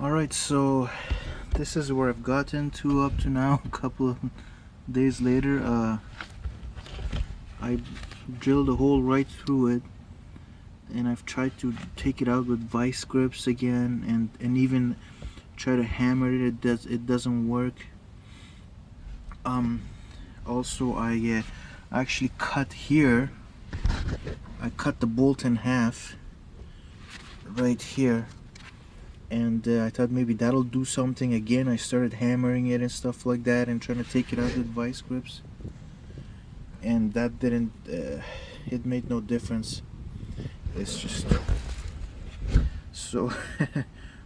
Alright, so this is where I've gotten to up to now. A couple of days later, I drilled a hole right through it, and I've tried to take it out with vice grips again, and even try to hammer it. It doesn't work. Also, I actually cut here. I cut the bolt in half right here, and I thought maybe that'll do something. Again, I started hammering it and stuff like that and trying to take it out with vice grips, and that didn't it made no difference. It's just so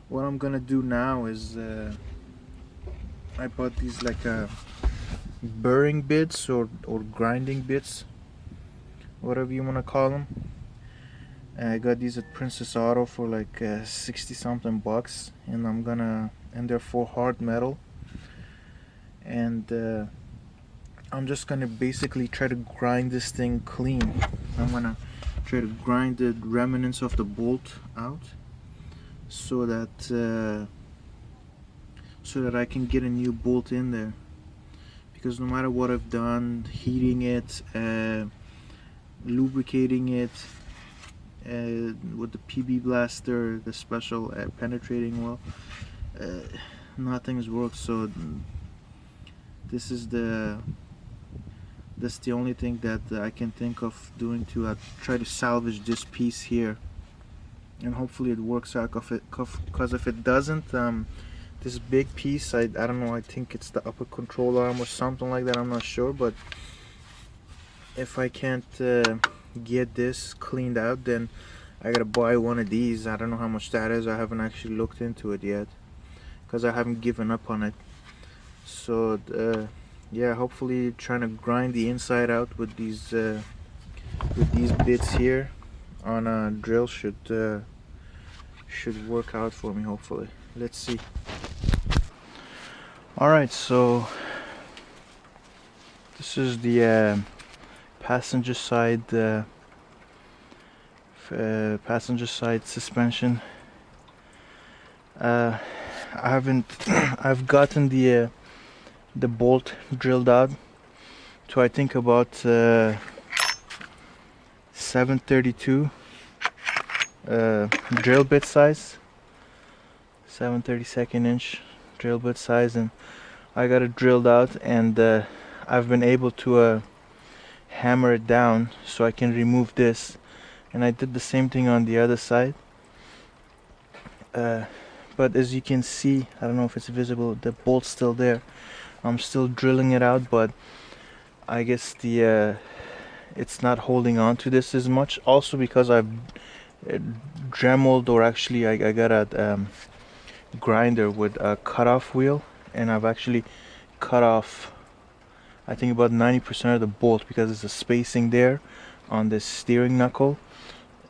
what I'm gonna do now is I bought these like burring bits or grinding bits, whatever you want to call them. I got these at Princess Auto for like 60 something bucks, and they're for hard metal, and I'm just gonna basically try to grind this thing clean. I'm gonna try to grind the remnants of the bolt out so that I can get a new bolt in there, because no matter what I've done, heating it, lubricating it with the PB Blaster, the special penetrating oil, nothing's worked. So this is that's the only thing that I can think of doing to try to salvage this piece here, and hopefully it works out. Because if it doesn't, this big piece, I don't know, I think it's the upper control arm or something like that, I'm not sure, but if I can't get this cleaned out, then I gotta buy one of these. I don't know how much that is. I haven't actually looked into it yet because I haven't given up on it. So yeah, hopefully trying to grind the inside out with these bits here on a drill should work out for me, hopefully. Let's see. Alright, so this is the passenger side suspension. I've gotten the bolt drilled out to, I think, about 732 drill bit size, 7/32 inch drill bit size, and I got it drilled out, and I've been able to hammer it down so I can remove this, and I did the same thing on the other side. But as you can see, I don't know if it's visible, the bolt's still there. I'm still drilling it out, but I guess it's not holding on to this as much. Also because I've dremeled, or actually I got a grinder with a cutoff wheel, and I've actually cut off, I think, about 90% of the bolt, because there's a spacing there on the steering knuckle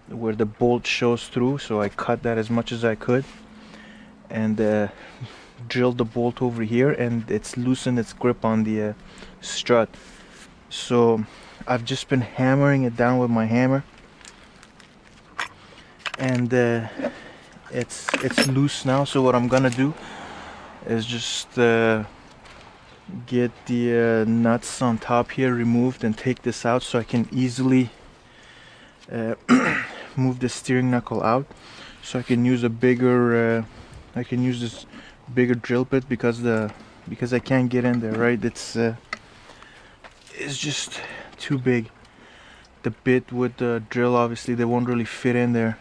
where the bolt shows through, so I cut that as much as I could, and drilled the bolt over here, and it's loosened its grip on the strut. So I've just been hammering it down with my hammer, and it's loose now. So what I'm gonna do is just get the nuts on top here removed and take this out, so I can easily move the steering knuckle out, so I can use a bigger I can use this bigger drill bit, because I can't get in there, right? It's just too big. The bit with the drill, obviously they won't really fit in there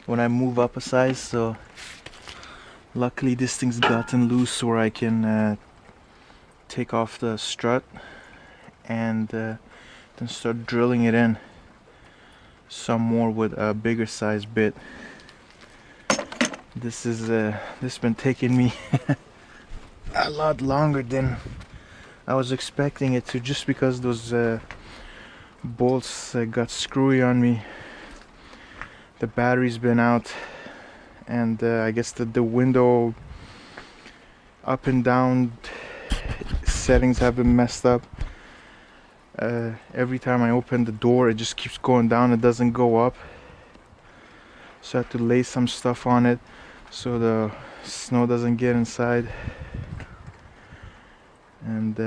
when I move up a size. So luckily this thing's gotten loose where I can take off the strut and then start drilling it in some more with a bigger size bit. This been taking me a lot longer than I was expecting it to, just because those bolts got screwy on me. The battery's been out, and I guess the window up and down settings have been messed up. Every time I open the door, it just keeps going down, it doesn't go up. So I have to lay some stuff on it so the snow doesn't get inside. And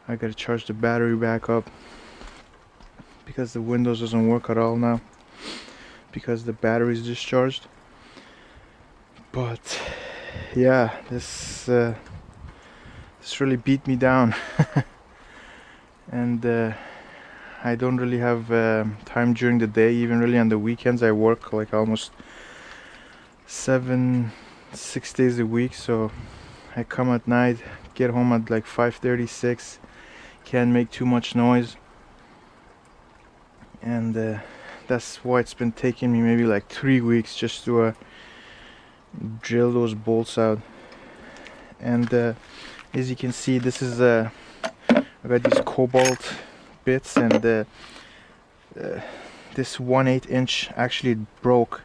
I gotta charge the battery back up because the Windows doesn't work at all now because the battery is discharged. But yeah, this really beat me down. And I don't really have time during the day. Even really on the weekends I work like almost 6 days a week, so I come at night, get home at like 5:36, can't make too much noise, and that's why it's been taking me maybe like 3 weeks just to drill those bolts out. And as you can see, this is I got these cobalt bits, and this 1/8 inch actually broke.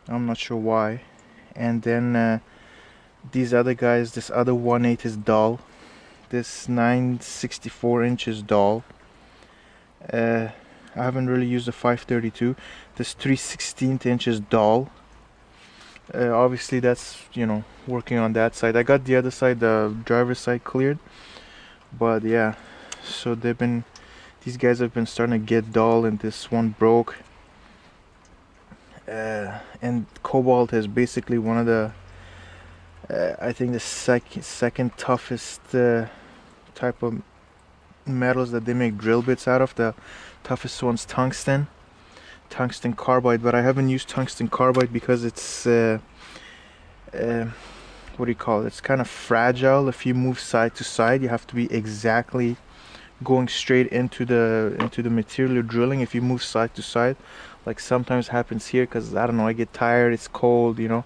I'm not sure why. And then these other guys, this other 1/8 is dull. This 9/64 inch is dull. I haven't really used the 532. This 3/16 inch is dull. Obviously that's, you know, working on that side. I got the other side, the driver's side, cleared. But yeah, so these guys have been starting to get dull, and this one broke. And cobalt is basically one of the I think the second toughest type of metals that they make drill bits out of. The toughest one's tungsten carbide, but I haven't used tungsten carbide because it's what do you call it? It's kind of fragile. If you move side to side, you have to be exactly going straight into the material you're drilling. If you move side to side, like sometimes happens here, because I don't know, I get tired, it's cold, you know,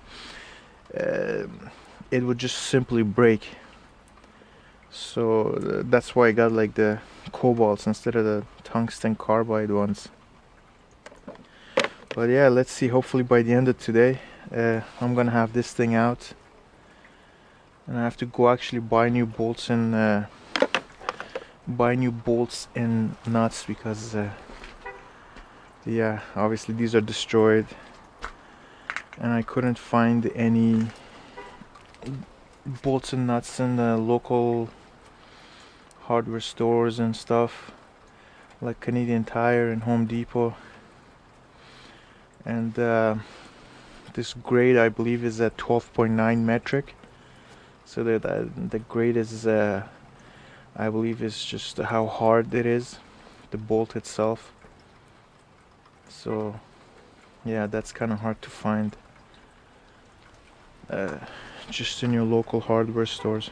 it would just simply break. So that's why I got like the cobalts instead of the tungsten carbide ones. But yeah, let's see, hopefully by the end of today I'm gonna have this thing out, and I have to go actually buy new bolts and nuts, because yeah, obviously these are destroyed, and I couldn't find any bolts and nuts in the local hardware stores and stuff like Canadian Tire and Home Depot. And this grade I believe is at 12.9 metric, so the grade is I believe is just how hard it is, the bolt itself. So yeah, that's kind of hard to find just in your local hardware stores.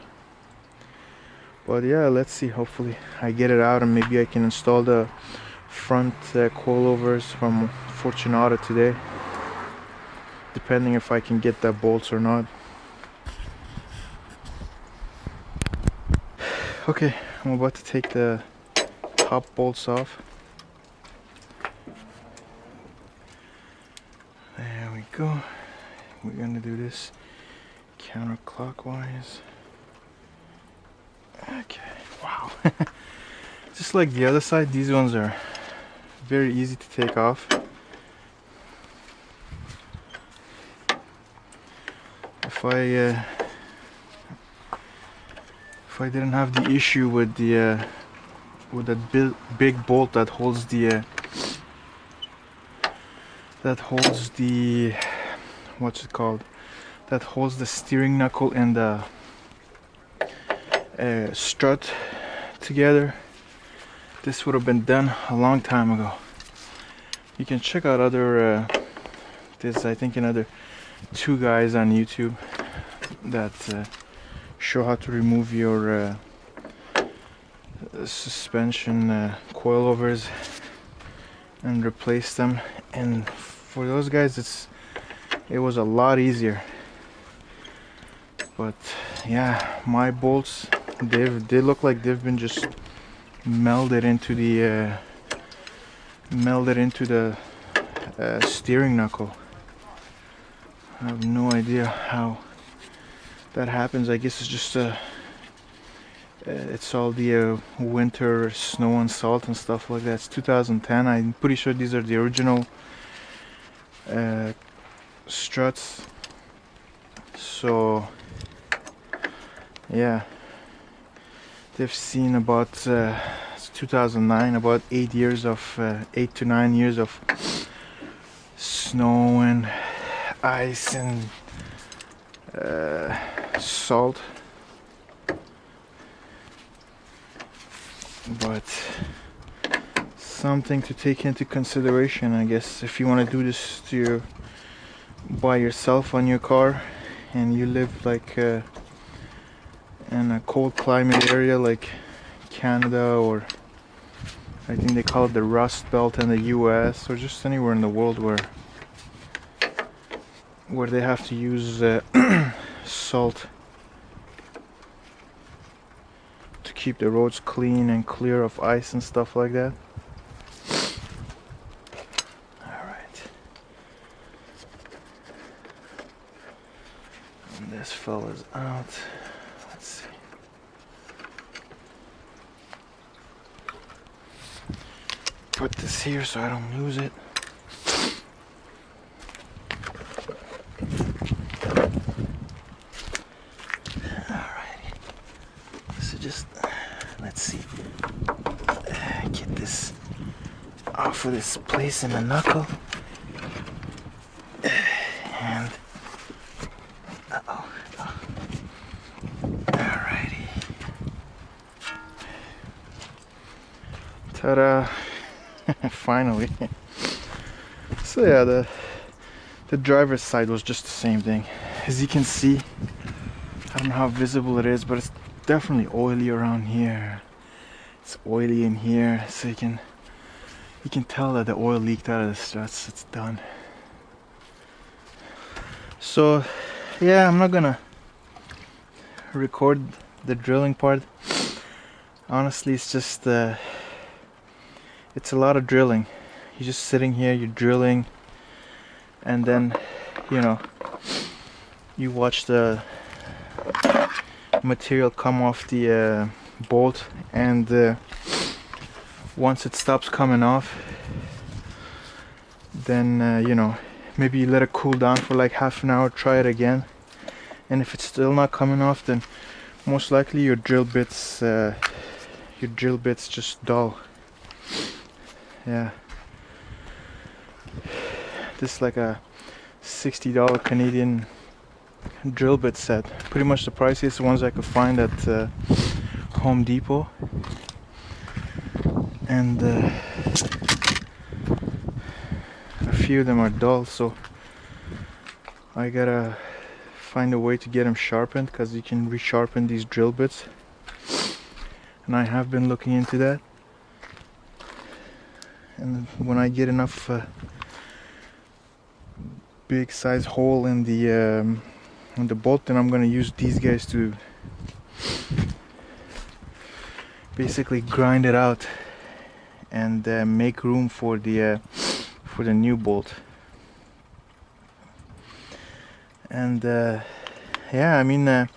But yeah, let's see, hopefully I get it out and maybe I can install the front coilovers from Fortunato today, depending if I can get the bolts or not. Okay, I'm about to take the top bolts off. There we go. We're gonna do this counterclockwise. Okay, wow. Just like the other side, these ones are very easy to take off. If I didn't have the issue with that big bolt that holds the what's it called? That holds the steering knuckle and the strut together, this would have been done a long time ago. You can check out other there's I think another 2 guys on YouTube that show how to remove your suspension coilovers and replace them, and for those guys it was a lot easier. But yeah, my bolts, they look like they've been just melded into the steering knuckle. I have no idea how that happens. I guess it's just it's all the winter snow and salt and stuff like that. It's 2010. I'm pretty sure these are the original struts So yeah, they've seen about it's 2009, about 8 to 9 years of snow and ice and salt. But something to take into consideration, I guess, if you want to do this to by yourself on your car and you live like in a cold climate area like Canada, or I think they call it the Rust Belt in the US, or just anywhere in the world where they have to use salt to keep the roads clean and clear of ice and stuff like that. Alright. And this fella's out. Let's see. Put this here so I don't lose it. Alrighty. So just let's see. Get this off of this place in the knuckle. And alrighty. Ta-da! Finally. So yeah, the driver's side was just the same thing. As you can see, I don't know how visible it is, but it's definitely oily around here. It's oily in here, so you can tell that the oil leaked out of the struts. It's done. So yeah, I'm not gonna record the drilling part. Honestly, it's just it's a lot of drilling. You're just sitting here, you're drilling, and then you watch the material come off the bolt, and once it stops coming off, then maybe you let it cool down for like half an hour, try it again, and if it's still not coming off, then most likely your drill bits just dull. Yeah, this is like a $60 Canadian drill bit set, pretty much the priciest ones I could find at Home Depot, and a few of them are dull, so I gotta find a way to get them sharpened, because you can resharpen these drill bits, and I have been looking into that. And when I get enough big size hole in the bolt, then I'm gonna use these guys to basically grind it out and make room for the new bolt. And yeah, I mean,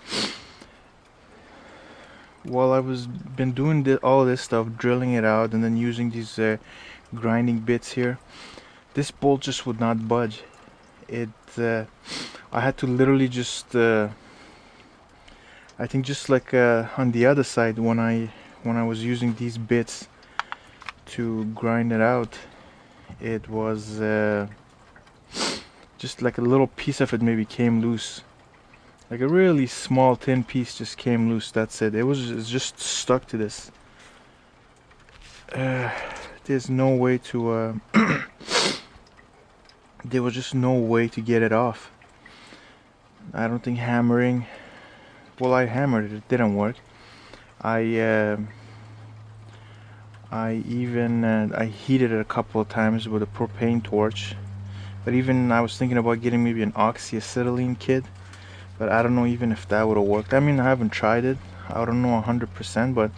while I was been doing all this stuff, drilling it out and then using these grinding bits here, this bolt just would not budge. I had to literally just I think just like on the other side, when I was using these bits to grind it out, it was just like a little piece of it maybe came loose, like a really small thin piece just came loose. That's it. It's just stuck to this. There's no way to there was just no way to get it off. I don't think hammering, well, I hammered it, it didn't work. I heated it a couple of times with a propane torch, but even I was thinking about getting maybe an oxyacetylene kit, but I don't know even if that would have worked. I mean, I haven't tried it, I don't know 100%, but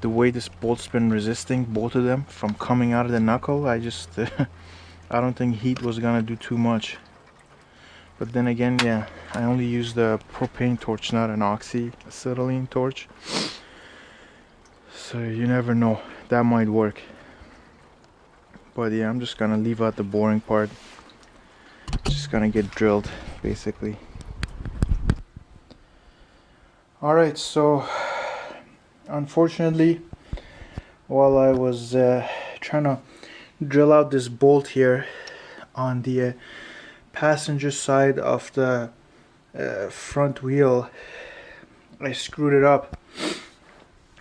the way this bolt's been resisting both of them from coming out of the knuckle, I just I don't think heat was gonna do too much. But then again, yeah, I only used the propane torch, not an oxyacetylene torch, so you never know, that might work. But yeah, I'm just gonna leave out the boring part, just gonna get drilled basically. Alright, so unfortunately, while I was trying to drill out this bolt here on the passenger side of the front wheel, I screwed it up.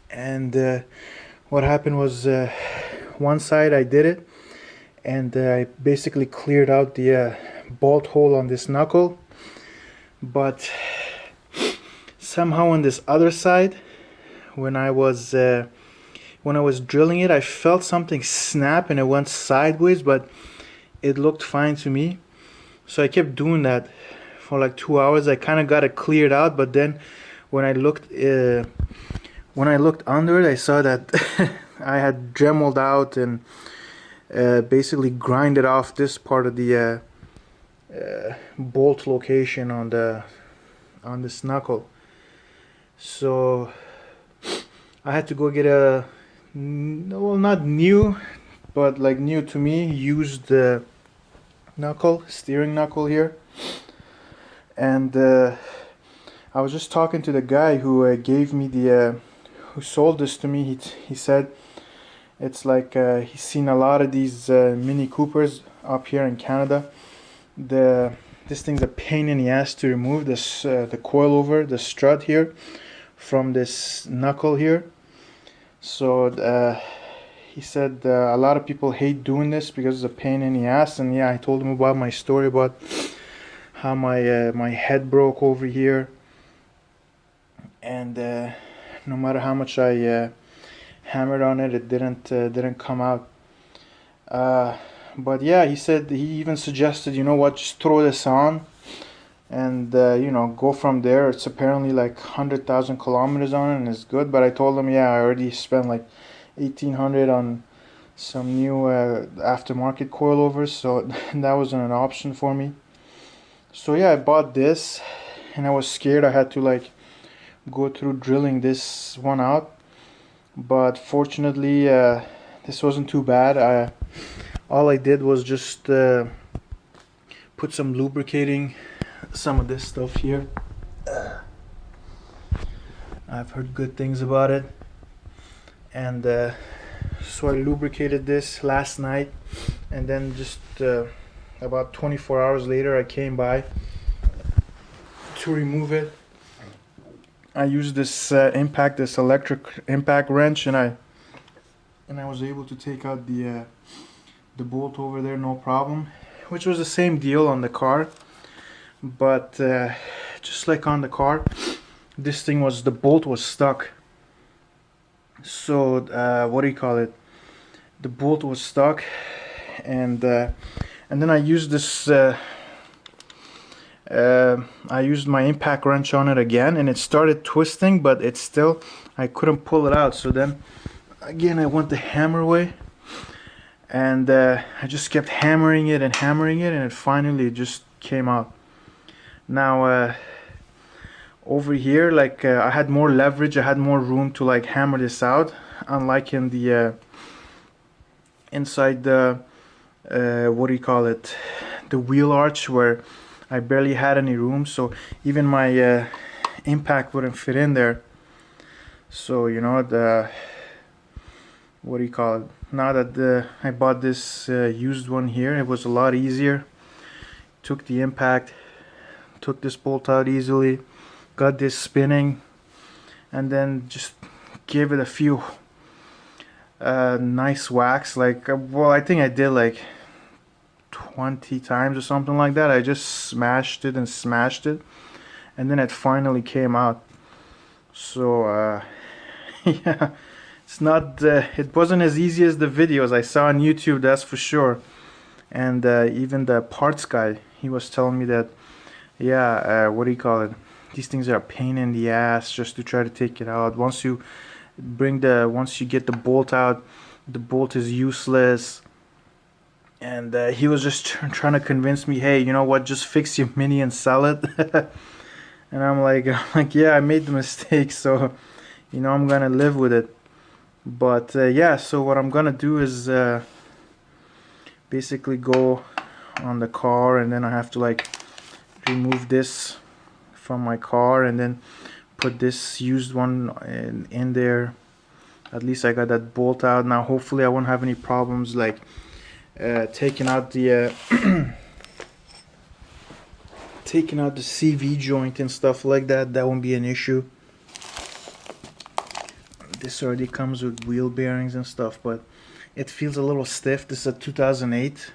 And what happened was one side I did it, and I basically cleared out the bolt hole on this knuckle, but somehow on this other side, when I was drilling it, I felt something snap and it went sideways, but it looked fine to me. So I kept doing that for like 2 hours. I kind of got it cleared out, but then when I looked under it, I saw that I had dremeled out and basically grinded off this part of the bolt location on this knuckle. So I had to go get a, well, not new, but like new to me, used steering knuckle here. And I was just talking to the guy who gave me who sold this to me. He said it's like he's seen a lot of these Mini Coopers up here in Canada. This thing's a pain in the ass to remove this the coilover, the strut here from this knuckle here. So he said a lot of people hate doing this because it's a pain in the ass. And yeah, I told him about my story about how my head broke over here, and no matter how much I hammered on it, it didn't come out. But yeah, he said, he even suggested, you know what, just throw this on and you know, go from there. It's apparently like 100,000 kilometers on it and it's good. But I told him, yeah, I already spent like 1,800 on some new aftermarket coilovers, so that wasn't an option for me. So yeah, I bought this, and I was scared I had to like go through drilling this one out, but fortunately this wasn't too bad. All I did was just put some lubricating, some of this stuff here. I've heard good things about it, and so I lubricated this last night, and then just about 24 hours later I came by to remove it. I used this this electric impact wrench, and I was able to take out the bolt over there, no problem, which was the same deal on the car. But just like on the car, this thing was, the bolt was stuck. So what do you call it? The bolt was stuck, and then I used this. I used my impact wrench on it again, and it started twisting, but it's still, I couldn't pull it out. So then again I went the hammer way, and I just kept hammering it, and it finally just came out. Now over here, like I had more leverage, I had more room to like hammer this out, unlike in the inside the what do you call it, the wheel arch, where I barely had any room, so even my impact wouldn't fit in there. So you know, the what do you call it, now that I bought this used one here, it was a lot easier. Took the impact, took this bolt out easily, got this spinning, and then just gave it a few nice whacks. Like well, I think I did like 20 times or something like that. I just smashed it and smashed it, and then it finally came out. So yeah, it's not it wasn't as easy as the videos I saw on YouTube, that's for sure. And even the parts guy, he was telling me that, yeah, what do you call it, these things are a pain in the ass just to try to take it out. Once you get the bolt out, the bolt is useless. And he was just trying to convince me, hey, you know what, just fix your Mini and sell it. And I'm like, yeah, I made the mistake, so you know, I'm gonna live with it. But yeah, so what I'm gonna do is basically go on the car, and then I have to like remove this from my car, and then put this used one in there. At least I got that bolt out. Now hopefully I won't have any problems like taking out the taking out the CV joint and stuff like that. That won't be an issue. This already comes with wheel bearings and stuff, but it feels a little stiff. This is a 2008.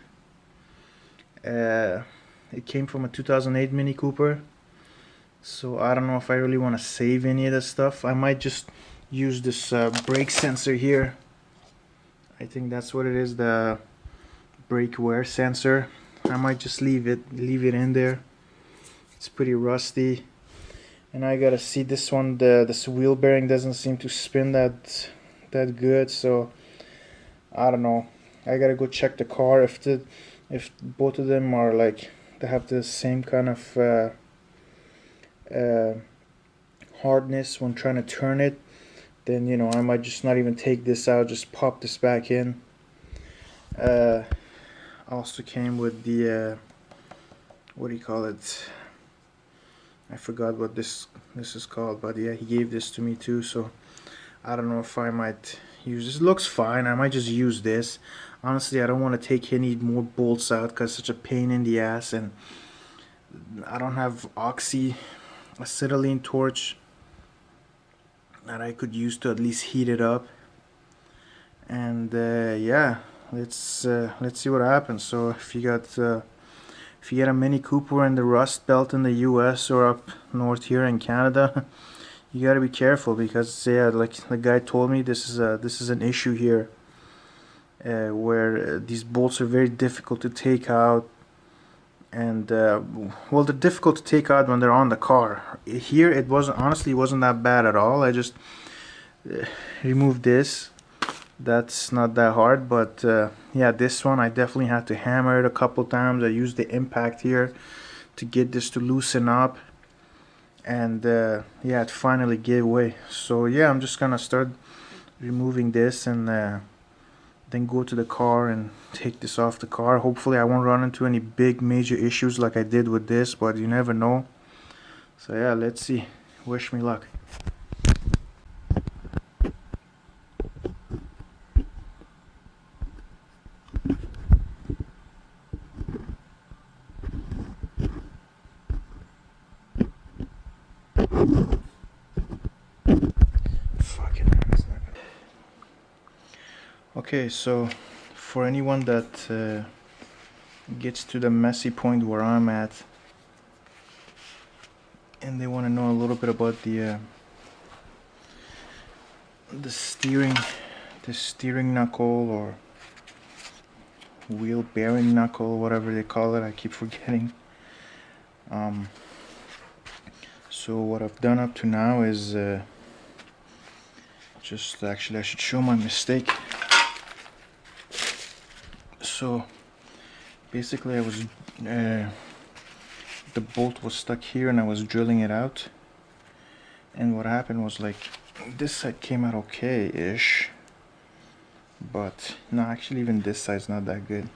It came from a 2008 Mini Cooper, so I don't know if I really want to save any of this stuff. I might just use this brake sensor here. I think that's what it is, the brake wear sensor. I might just leave it in there. It's pretty rusty. And I gotta see this one, this wheel bearing doesn't seem to spin that good, so I don't know. I gotta go check the car if both of them are like, they have the same kind of hardness when trying to turn it. Then, you know, I might just not even take this out, just pop this back in. Also came with the what do you call it? I forgot what this is called, but yeah, he gave this to me too, so I don't know if I might use this. It looks fine. I might just use this. Honestly, I don't want to take any more bolts out because it's such a pain in the ass, and I don't have acetylene torch that I could use to at least heat it up. And yeah, let's see what happens. So if you get a Mini Cooper in the Rust Belt in the US or up north here in Canada, you gotta be careful, because yeah, like the guy told me, this is an issue here where these bolts are very difficult to take out. And well, they're difficult to take out when they're on the car. Here it wasn't, honestly it wasn't that bad at all. I just removed this. That's not that hard, but yeah, this one I definitely had to hammer it a couple times. I used the impact here to get this to loosen up, and yeah, it finally gave way. So yeah, I'm just gonna start removing this and then go to the car and take this off the car. Hopefully I won't run into any big major issues like I did with this, but you never know. So yeah, let's see. Wish me luck. Okay, so for anyone that gets to the messy point where I'm at, and they want to know a little bit about the steering knuckle or wheel bearing knuckle, whatever they call it, I keep forgetting. So what I've done up to now is just, actually I should show my mistake. So basically I was the bolt was stuck here and I was drilling it out, and what happened was, like, this side came out okay-ish, but no, actually even this side's not that good.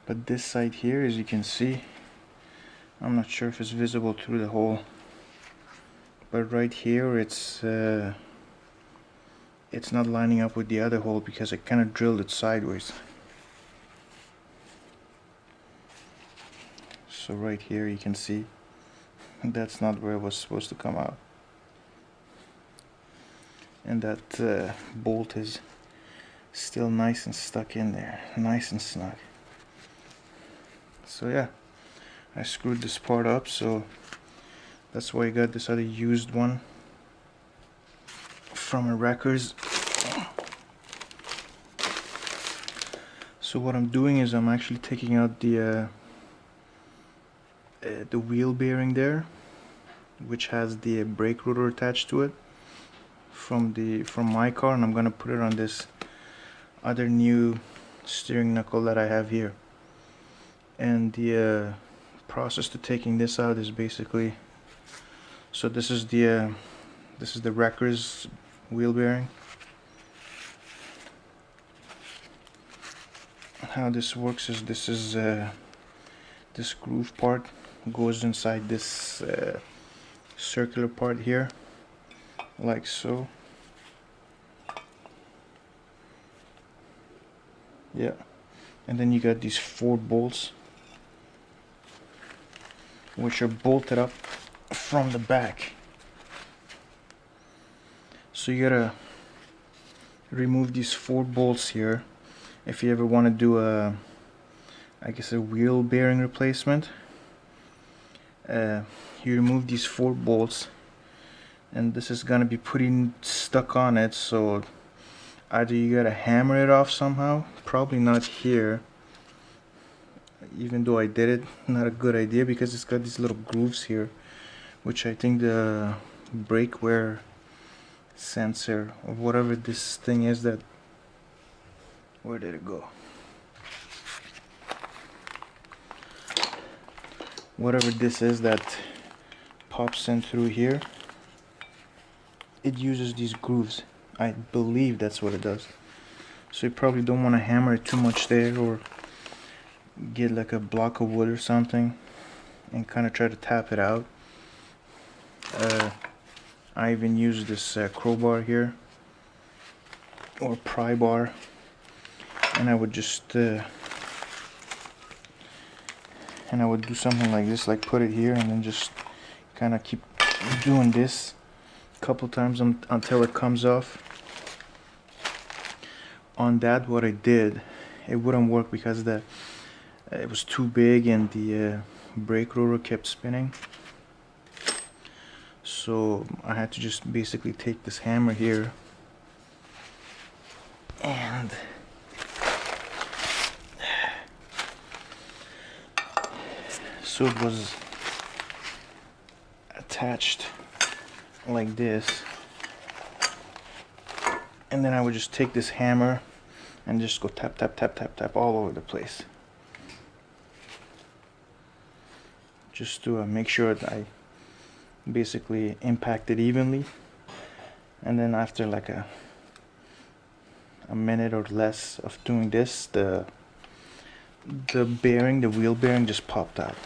But this side here, as you can see, I'm not sure if it's visible through the hole, but right here it's not lining up with the other hole because I kind of drilled it sideways. So right here you can see that's not where it was supposed to come out, and that bolt is still nice and stuck in there, nice and snug. So yeah, I screwed this part up, so that's why I got this other used one from a wreckers. So what I'm doing is I'm actually taking out the wheel bearing there, which has the brake rotor attached to it from my car, and I'm gonna put it on this other new steering knuckle that I have here. And the process to taking this out is basically, so this is the wreckers wheel bearing. How this works is, this groove part goes inside this circular part here, like so. Yeah, and then you got these 4 bolts which are bolted up from the back. So you gotta remove these 4 bolts here if you ever want to do a, I guess, a wheel bearing replacement. You remove these 4 bolts, and this is gonna be pretty stuck on it, so either you gotta hammer it off somehow, probably not here, even though I did it, not a good idea because it's got these little grooves here, which I think the brake wear sensor or whatever this thing is that, where did it go? Whatever this is that pops in through here, it uses these grooves. I believe that's what it does. So you probably don't want to hammer it too much there, or get like a block of wood or something and kind of try to tap it out. I even use this crowbar here, or pry bar, and I would just and I would do something like this, like put it here and then just kind of keep doing this a couple times until it comes off. On that, what I did, it wouldn't work because it was too big and the brake rotor kept spinning. So I had to just basically take this hammer here and so it was attached like this, and then I would just take this hammer and just go tap tap tap tap tap all over the place, just to make sure that I basically impact it evenly. And then after like a minute or less of doing this, the bearing, the wheel bearing, just popped out.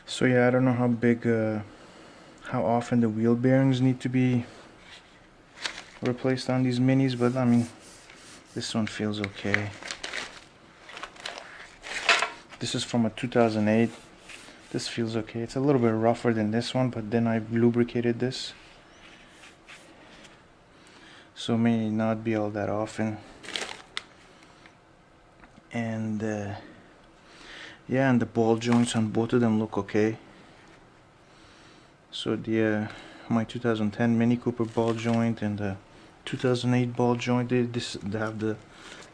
So yeah, I don't know how big, how often the wheel bearings need to be replaced on these minis, but I mean, this one feels okay. This is from a 2008. This feels okay. It's a little bit rougher than this one, but then I've lubricated this, so it may not be all that often. And yeah, and the ball joints on both of them look okay. So the my 2010 Mini Cooper ball joint and the 2008 ball joint, they have the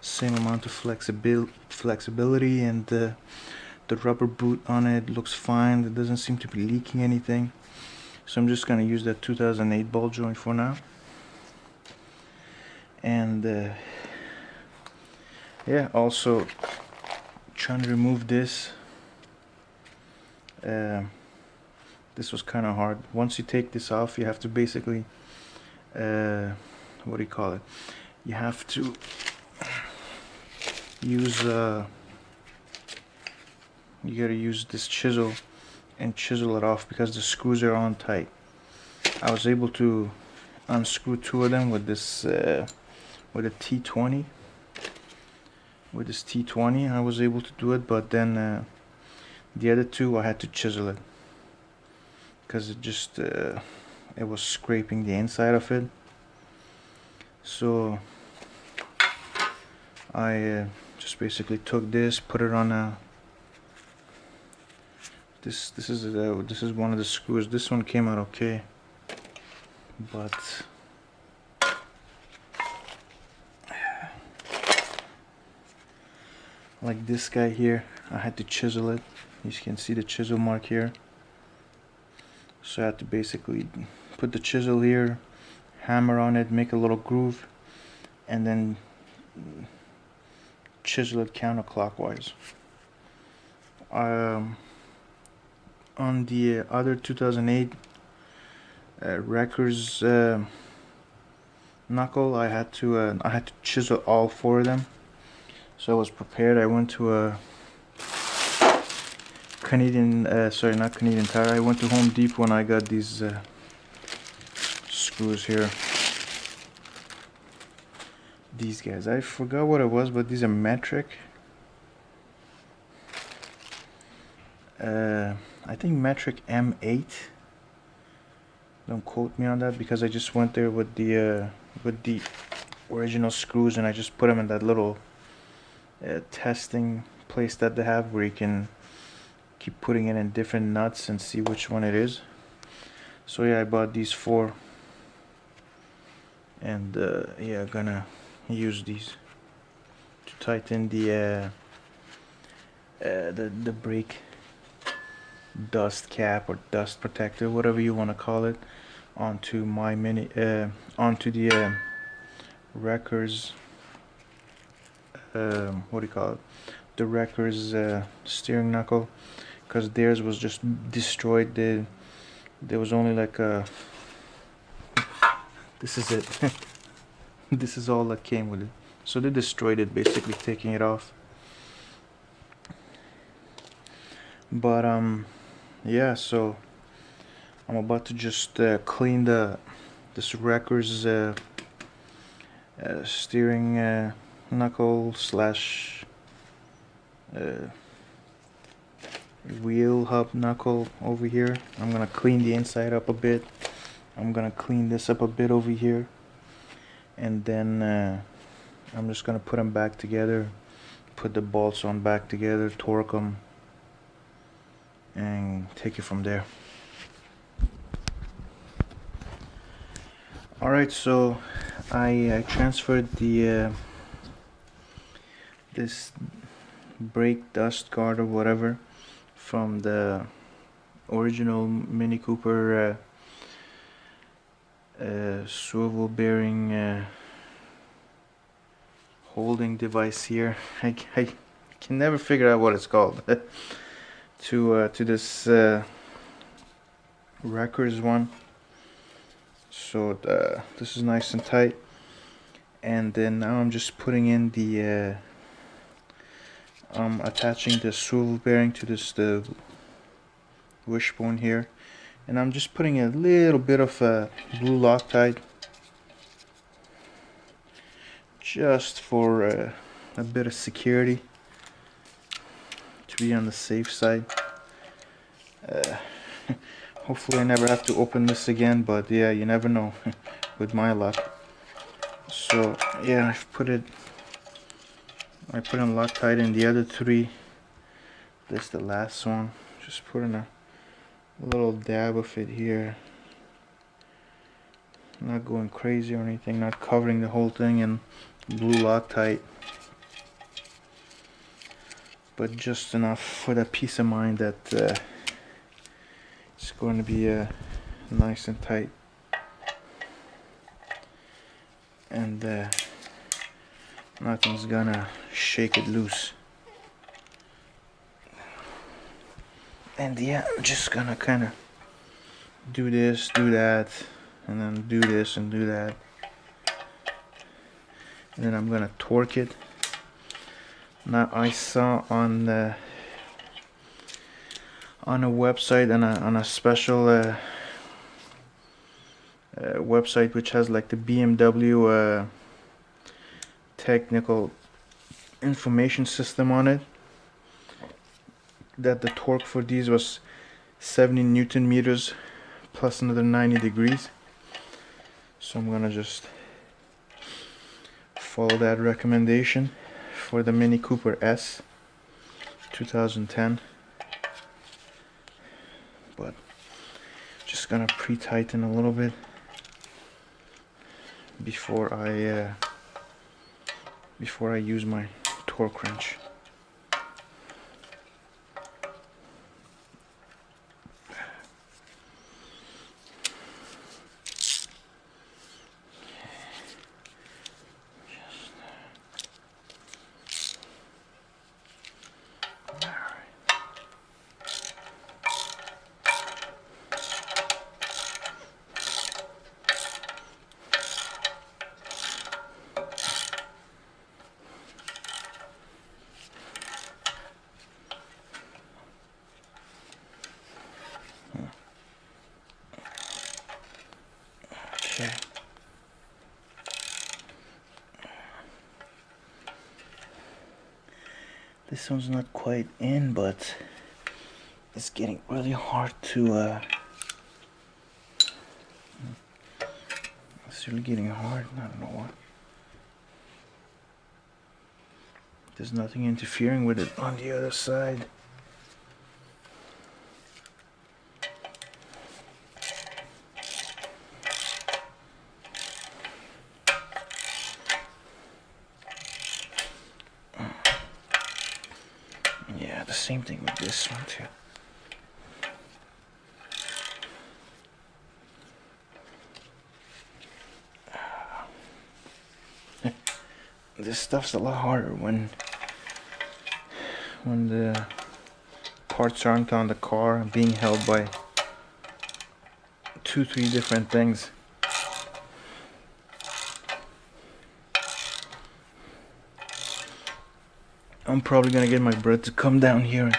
same amount of flexibility, and the rubber boot on it looks fine. It doesn't seem to be leaking anything. So I'm just gonna use that 2008 ball joint for now. And yeah, also trying to remove this. This was kind of hard. Once you take this off, you have to basically what do you call it? You have to use you gotta use this chisel and chisel it off because the screws are on tight. I was able to unscrew 2 of them with this with a T20. With this T20 I was able to do it, but then the other 2 I had to chisel it because it just it was scraping the inside of it. So I just basically took this, put it on a this is one of the screws. This one came out okay, but like this guy here, I had to chisel it. You can see the chisel mark here. So I had to basically put the chisel here, hammer on it, make a little groove, and then chisel it counterclockwise. On the other 2008 Wreckers knuckle, I had to chisel all 4 of them. So I was prepared. I went to Canadian, sorry, not Canadian Tire. I went to Home Depot and I got these screws here. These guys, I forgot what it was, but these are metric. I think metric M8. Don't quote me on that, because I just went there with the original screws and I just put them in that little testing place that they have where you can keep putting it in different nuts and see which one it is. So yeah, I bought these 4, and yeah, I'm gonna use these to tighten the brake dust cap or dust protector, whatever you want to call it, onto my onto the wrecker's what do you call it, the wrecker's steering knuckle, because theirs was just destroyed. There was only like a this is it. This is all that came with it, so they destroyed it, basically taking it off. But yeah, so I'm about to just clean this wrecker's steering knuckle slash wheel hub knuckle over here. I'm gonna clean the inside up a bit. I'm gonna clean this up a bit over here, and then I'm just gonna put them back together, put the bolts on back together, torque them, and take it from there. Alright, so I transferred the this brake dust guard or whatever from the original Mini Cooper swivel bearing holding device here. I can never figure out what it's called. to this wrecker's one. So this is nice and tight, and then now I'm just putting in the attaching the swivel bearing to the wishbone here, and I'm just putting a little bit of blue Loctite just for a bit of security, to be on the safe side. Hopefully I never have to open this again, but yeah, you never know with my luck. So yeah, I put in Loctite in the other 3. This is the last one. Just putting a little dab of it here. Not going crazy or anything, not covering the whole thing in blue Loctite, but just enough for that peace of mind that it's going to be nice and tight, and nothing's gonna shake it loose. And yeah, I'm just gonna kind of do this, do that, and then do this and do that, and then I'm gonna torque it. Now I saw on a website, on a special website which has like the BMW technical information system on it, that the torque for these was 70 Newton meters plus another 90 degrees. So I'm gonna just follow that recommendation for the Mini Cooper S 2010. But just gonna pre-tighten a little bit before I use my torque wrench. This one's not quite in, but it's getting really hard to it's really getting hard. I don't know why. There's nothing interfering with it on the other side. Yeah, the same thing with this one too. This stuff's a lot harder when the parts aren't on the car being held by 2-3 different things. I'm probably gonna get my brother to come down here and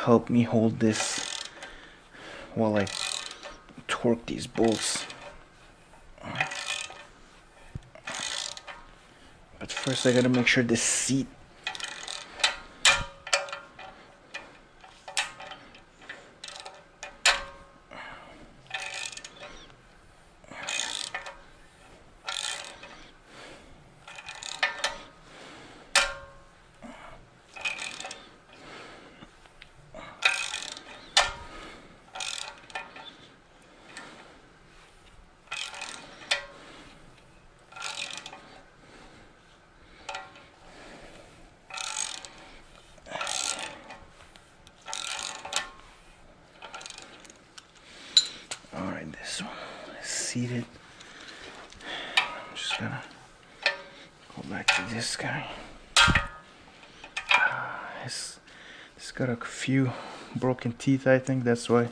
help me hold this while I torque these bolts. But first I gotta make sure this seat this one is seated. I'm just gonna go back to this guy. It's got a few broken teeth, I think that's why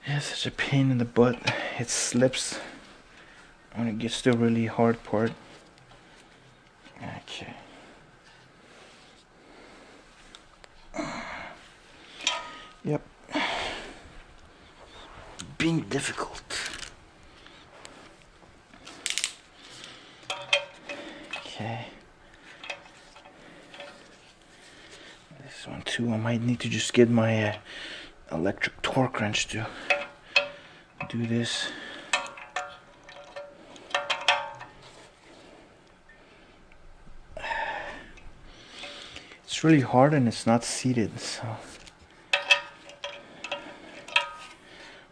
it's such a pain in the butt. It slips when it gets to a really hard part. Okay. Yep. Being difficult. Okay. This one too, I might need to just get my electric torque wrench to do this. It's really hard and it's not seated, so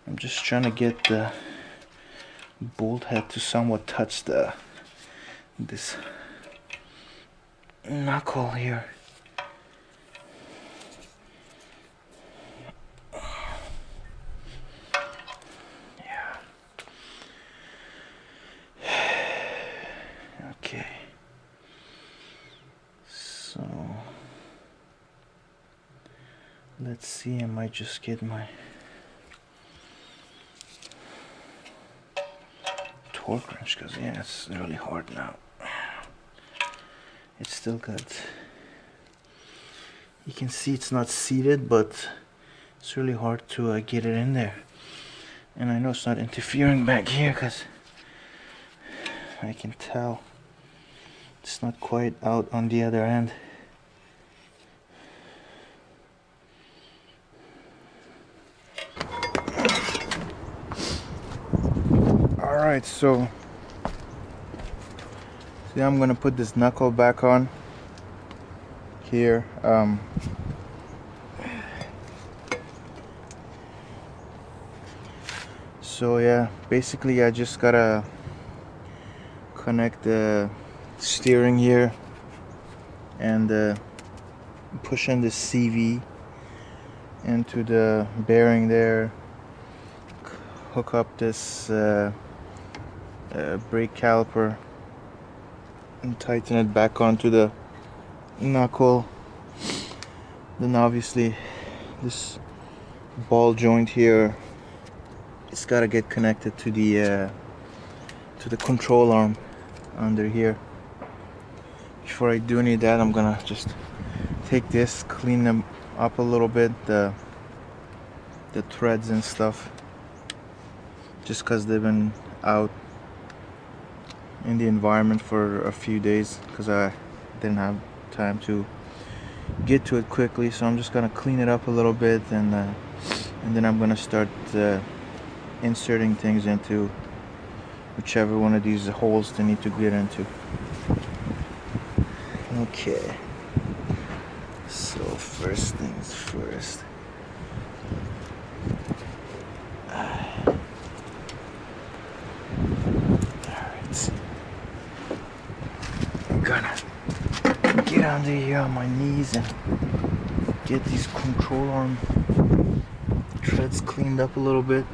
I'm just trying to get the bolt head to somewhat touch this knuckle here. Yeah. Okay. So let's see, I might just get my torque wrench, because yeah, it's really hard now. It's still got, you can see it's not seated, but it's really hard to get it in there. And I know it's not interfering back here because I can tell it's not quite out on the other end. Alright, so see, I'm gonna put this knuckle back on here. So yeah, basically I just gotta connect the steering here and push in the CV into the bearing there, hook up this brake caliper and tighten it back onto the knuckle. Then obviously this ball joint here, it's got to get connected to the control arm under here. Before I do any of that, I'm gonna just take this, clean them up a little bit, the threads and stuff, just because they've been out in the environment for a few days, because I didn't have time to get to it quickly, so I'm just gonna clean it up a little bit, and then I'm gonna start inserting things into whichever one of these holes they need to get into. Okay, so first things first. Alright, I'm gonna get under here on my knees and get these control arm treads cleaned up a little bit.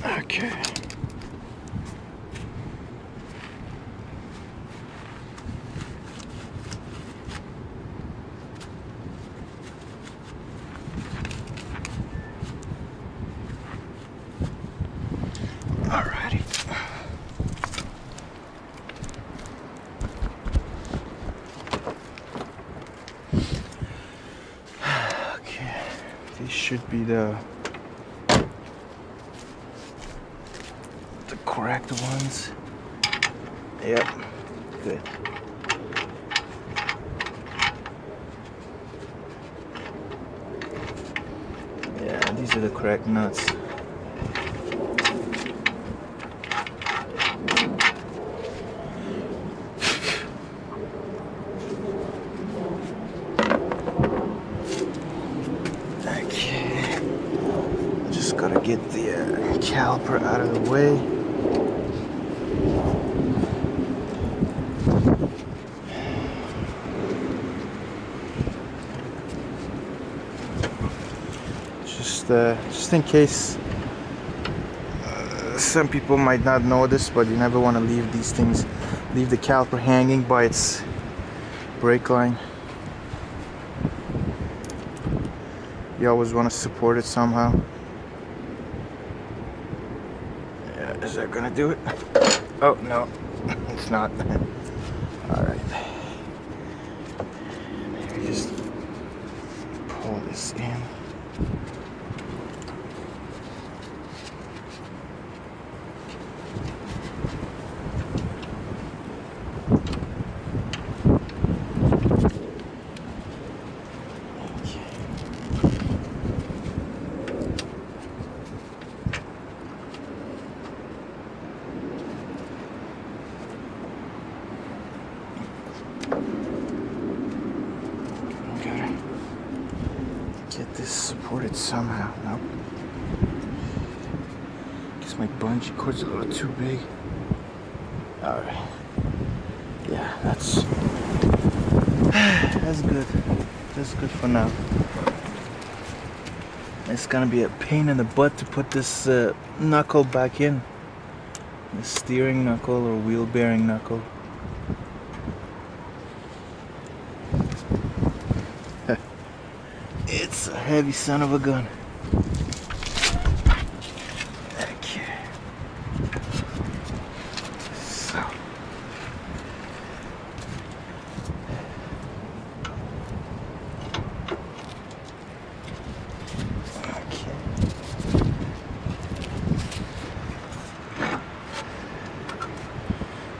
Okay. Alrighty. Okay. These should be the correct ones. Yep. Good. Yeah, these are the correct nuts. Okay. Just gotta get the caliper out of the way. Just in case some people might not know this, but you never want to leave these things, leave the caliper hanging by its brake line. You always want to support it somehow. Yeah, is that gonna do it? Oh no, it's not. All right, maybe just pull this in. Get this supported somehow. Nope. Guess my bungee cord's a little too big. Alright. Yeah, that's good. That's good for now. It's gonna be a pain in the butt to put this knuckle back in. The steering knuckle or wheel bearing knuckle. heavy son of a gun. Okay. So. Okay.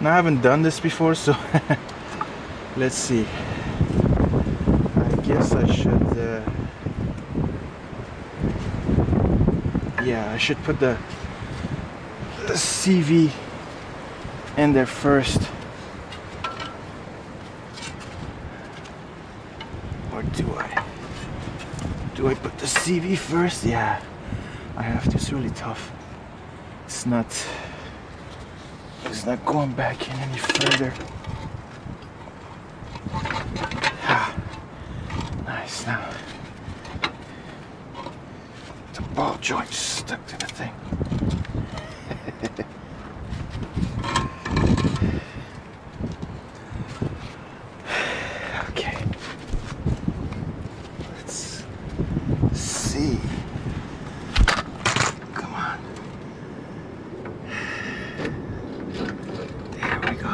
Now I haven't done this before, so let's see. I guess I should yeah, I should put the CV in there first. Or do I? Do I put the CV first? Yeah, I have to. It's really tough. It's not going back in any further. Ah, nice. Now the ball joint stuck to the thing. Okay. Let's see. Come on. There we go.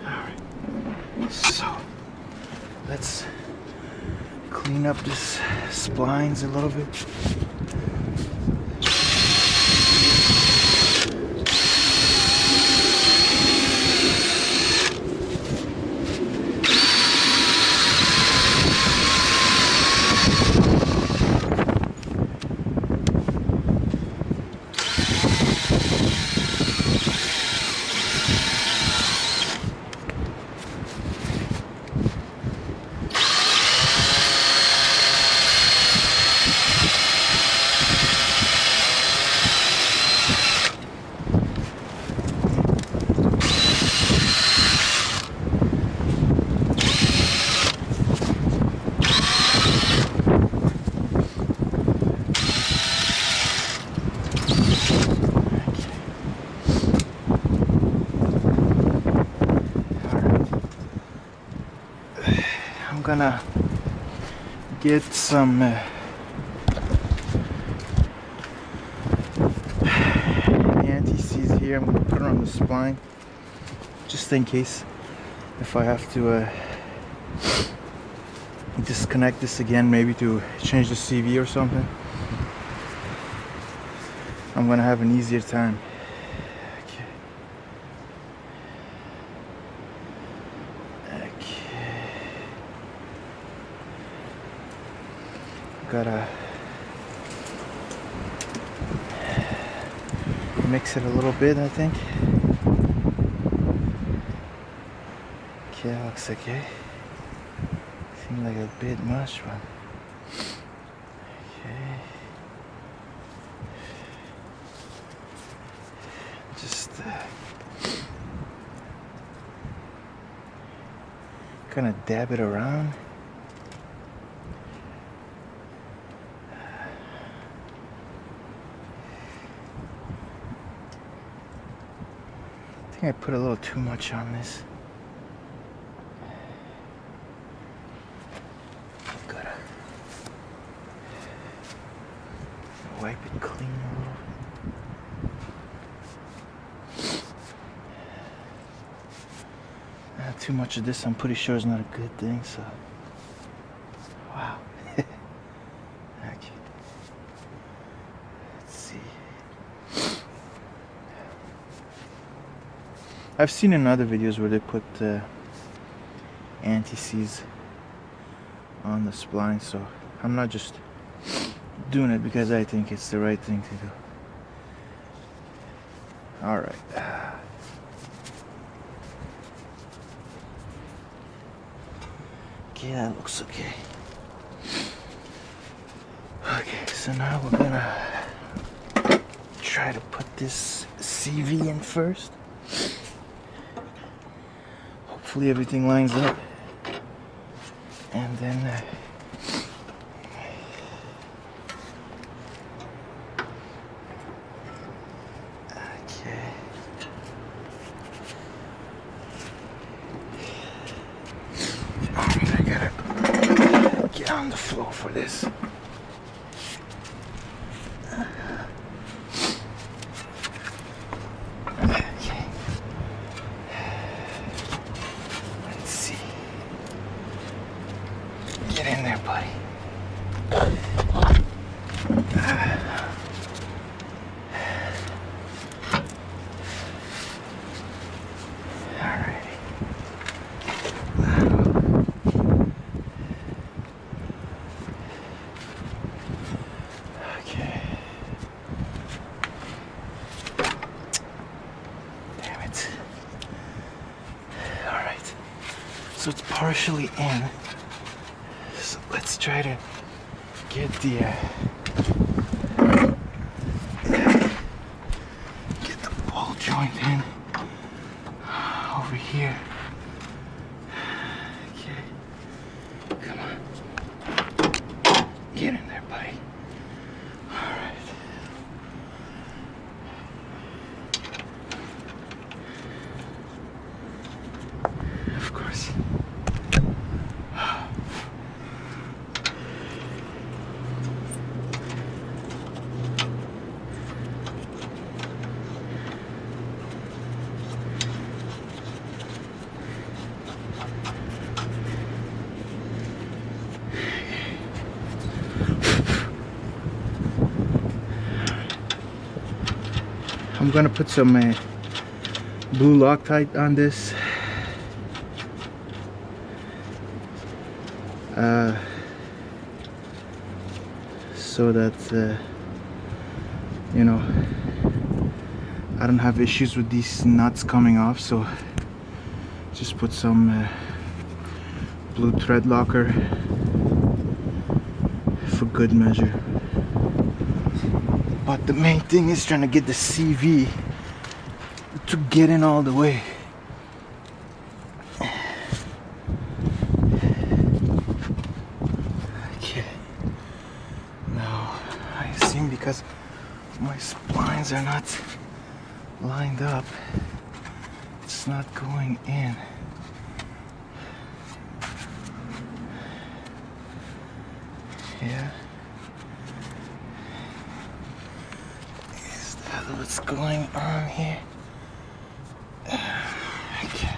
Alright. So let's clean up this splines a little bit. I'm gonna get some anti-seize here. I'm gonna put it on the spline just in case if I have to disconnect this again, maybe to change the CV or something. I'm gonna have an easier time. Gotta mix it a little bit, I think. Okay, looks okay. Seems like a bit much, but okay. Just kind of dab it around. I think I put a little too much on this. Gotta wipe it clean a little. Too much of this, I'm pretty sure, is not a good thing, so. Wow. Okay. Let's see. I've seen in other videos where they put anti-seize on the spline, so I'm not just doing it because I think it's the right thing to do. Alright. Okay, that looks okay. Okay, so now we're gonna try to put this CV in first. Hopefully everything lines up, and then okay. Alright, I gotta get on the floor for this. in there, buddy. Alrighty. Okay. Damn it. Alright. So it's partially in. So let's try to get the ball joint in over here. Okay, come on, get in there, buddy. All right. Of course. I'm gonna put some blue Loctite on this. So that you know, I don't have issues with these nuts coming off. So just put some blue thread locker for good measure. But the main thing is trying to get the CV to get in all the way. Okay. Now, I assume because my splines are not lined up, it's not going in. Yeah. Is that what's going on here? Okay.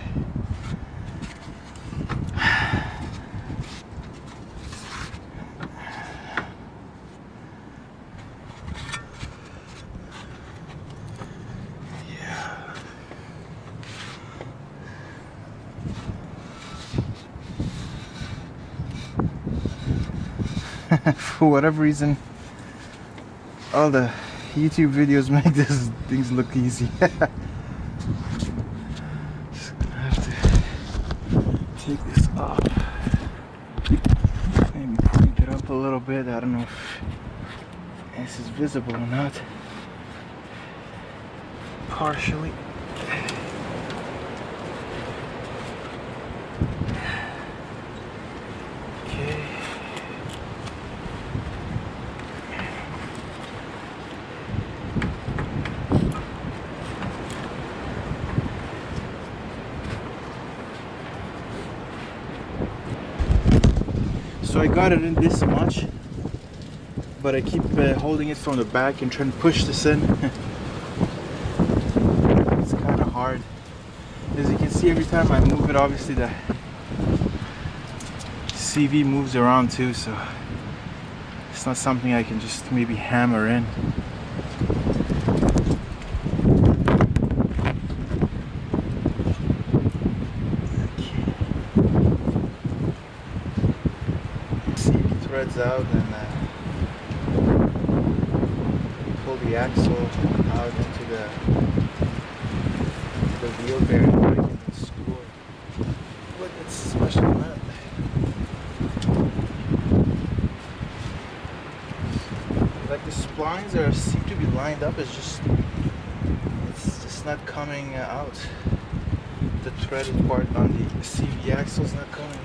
For whatever reason, all the YouTube videos make these things look easy. Just gonna have to take this off. Maybe point it up a little bit. I don't know if this is visible or not. Partially. Okay. So I got it in this much, but I keep holding it from the back and trying to push this in. It's kind of hard. As you can see, every time I move it, obviously the CV moves around too, so it's not something I can just maybe hammer in. Threads out and pull the axle out into the wheel bearing where I can screw it. But it's special nut. Like the splines seem to be lined up. It's just not coming out. The threaded part on the CV axle is not coming